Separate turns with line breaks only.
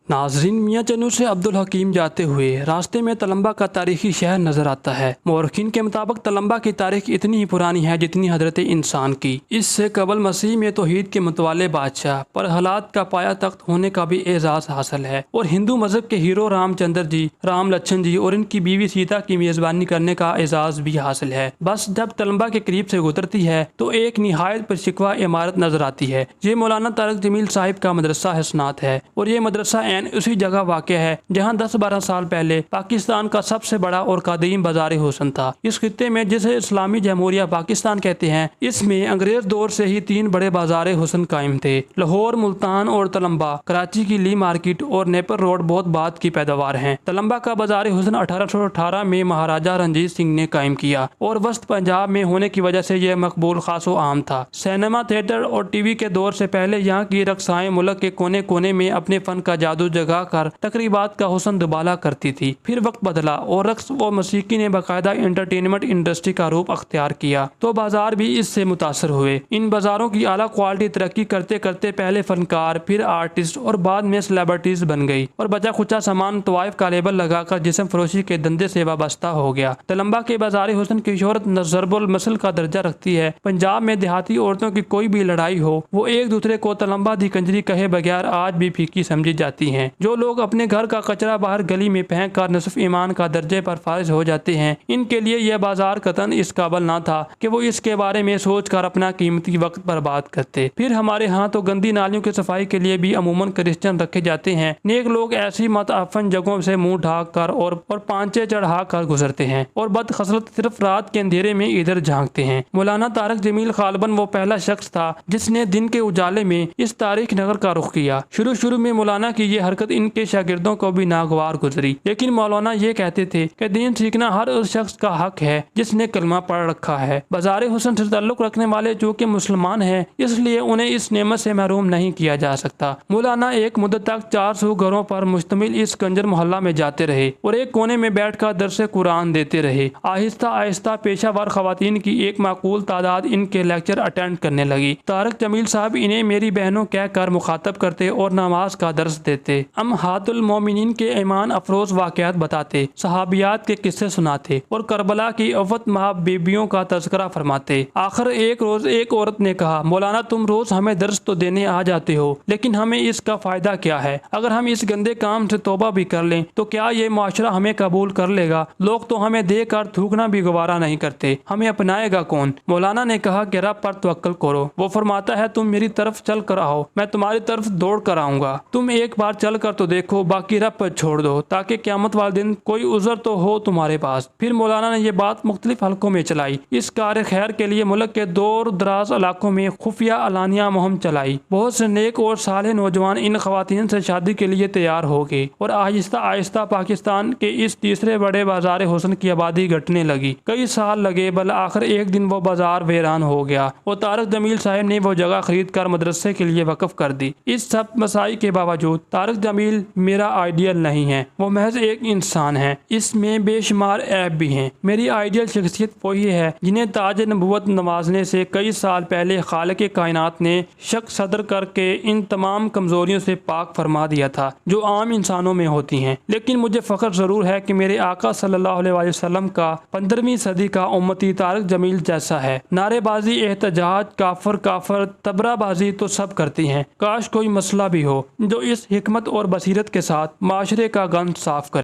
नाजरीन, मियाँ चन्नू से अब्दुल हकीम जाते हुए रास्ते में तलम्बा का तारीखी शहर नजर आता है। मौरखीन के मुताबिक तलम्बा की तारीख इतनी ही पुरानी है जितनी हजरत इंसान की। इससे कबल मसीह में तौहीद के मुतवाले बादशाह पर हालात का पाया तख्त होने का भी एजाज हासिल है और हिंदू मजहब के हीरो रामचंद्र जी, राम लक्ष्मण जी और इनकी बीवी सीता की मेजबानी करने का एजाज भी हासिल है। बस जब तलम्बा के करीब से गुजरती है तो एक निहायत परशिकवा इमारत नजर आती है। ये मौलाना तारिक जमील साहिब का मदरसा हसनात है और ये मदरसा उसी जगह वाक़या है जहां 10-12 साल पहले पाकिस्तान का सबसे बड़ा और कदीम बाजार हुसन था। इस खित्ते में जिसे इस्लामी जमहूरिया पाकिस्तान कहते हैं, इसमें अंग्रेज दौर से ही 3 बड़े बाजार हुसन कायम थे। लाहौर, मुल्तान और तलम्बा। कराची की ली मार्केट और नेपर रोड बहुत बाद की पैदावार हैं। तलम्बा का बाजार हुसन 1818 में महाराजा रंजीत सिंह ने कायम किया और वस्त पंजाब में होने की वजह से यह मकबूल खासो आम था। सिनेमा, थिएटर और टीवी के दौर से पहले यहाँ की रक्साएं मुल्क के कोने कोने में अपने फन का जादू जगा कर तकरीबात का हुस्न दुबाला करती थी। फिर वक्त बदला और रक्स व मौसीकी ने बाकायदा एंटरटेनमेंट इंडस्ट्री का रूप अख्तियार किया तो बाजार भी इससे मुतासर हुए। इन बाजारों की आला क्वालिटी तरक्की करते करते पहले फनकार, फिर आर्टिस्ट और बाद में सेलिब्रिटीज बन गई और बचा खुचा सामान तवाइफ का लेबल लगाकर जिस्म फरोशी के धंधे से वाबस्ता हो गया। तलम्बा के बाजार हुस्न की शोहरत ज़रबुल मसल का दर्जा रखती है। पंजाब में देहाती औरतों की कोई भी लड़ाई हो, वो एक दूसरे को तलम्बा दी कंजरी कहे बगैर आज भी फीकी समझी जाती हैं। जो लोग अपने घर का कचरा बाहर गली में फेंक कर नस्फ ईमान का दर्जे पर फारिज हो जाते हैं, इनके लिए यह बाजार कतन इस काबिल ना था कि वो इसके बारे में सोच कर अपना कीमती वक्त बर्बाद करते। फिर हमारे यहाँ तो गंदी नालियों की सफाई के लिए भी अमूमन क्रिश्चियन रखे जाते हैं। नेक लोग ऐसी मतअफ़न जगहों से मुंह ढाक कर और पांचे चढ़ा कर गुजरते हैं और बदखसलत सिर्फ रात के अंधेरे में इधर झांकते हैं। मौलाना तारिक जमील गालिबन वो पहला शख्स था जिसने दिन के उजाले में इस तारीख नगर का रुख किया। शुरू में मौलाना की ये हरकत इनके शागिर्दों को भी नागवार गुजरी, लेकिन मौलाना ये कहते थे कि दीन सीखना हर उस शख्स का हक है जिसने कलमा पढ़ रखा है। बाजार हुस्न से ताल्लुक रखने वाले जो कि मुसलमान हैं, इसलिए उन्हें इस नेमत से महरूम नहीं किया जा सकता। मौलाना एक मुद्दत तक 400 घरों पर मुश्तमिल इस कंजर मोहल्ला में जाते रहे और एक कोने में बैठकर दरसे कुरान देते रहे। आहिस्ता आहिस्ता पेशावर खवातीन की एक माकूल तादाद इनके लेक्चर अटेंड करने लगी। तारिक जमील साहब इन्हें मेरी बहनों कहकर मुखातब करते और नमाज का दर्स देते। हातुल मोमिनीन के ईमान अफरोज वाक़यात बताते, सहाबियात के किस्से सुनाते और करबला की अवत महाब बीबियों का तज़किरा फरमाते। आखिर एक रोज एक औरत ने कहा, मौलाना तुम रोज हमें दर्स तो देने आ जाते हो, लेकिन हमें इसका फायदा क्या है? अगर हम इस गंदे काम से तौबा भी कर लें तो क्या ये माशरा हमें कबूल कर लेगा? लोग तो हमें देख कर थूकना भी गवारा नहीं करते, हमें अपनाएगा कौन? मौलाना ने कहा कि रब पर तवक्कल करो। वो फरमाता है तुम मेरी तरफ चल कर आओ, मैं तुम्हारी तरफ दौड़ कर आऊंगा। तुम एक बार चल कर तो देखो, बाकी रब पर छोड़ दो ताकि क़यामत वाले दिन कोई उज़र तो हो तुम्हारे पास। फिर मौलाना ने यह बात मुख्तलिफ हलकों में चलाई। इस कार खैर के लिए मुल्क के दूर दराज इलाकों में खुफिया अलानिया मुहिम चलाई। बहुत से नेक और साले नौजवान इन खवातीन से शादी के लिए तैयार हो गए और आहिस्ता आहिस्ता पाकिस्तान के इस तीसरे बड़े बाजार हुस्न की आबादी घटने लगी। कई साल लगे, बल आखिर एक दिन वो बाजार वीरान हो गया और तारिक जमील साहब ने वो जगह खरीद कर मदरसे के लिए वक्फ कर दी। इस सब मसाई के बावजूद तारिक जमील मेरा आइडियल नहीं है, वो महज एक इंसान है। इसमें बेशुमार ऐब भी हैं। मेरी आइडियल शख्सियत वही है जिन्हें ताज नबूवत नवाजने से कई साल पहले खालिक कायनात ने शक सदर करके इन तमाम कमजोरियों से पाक फरमा दिया था जो आम इंसानों में होती हैं। लेकिन मुझे फख्र जरूर है कि मेरे आका सल्लल्लाहु अलैहि वसल्लम का 15वीं सदी का उम्मती तारिक जमील जैसा है। नारेबाजी, एहतजाज, काफर काफर, तबराबाजी तो सब करती हैं। काश कोई मसला भी हो जो इस हिकमत और बसीरत के साथ माशरे का गंद साफ करे।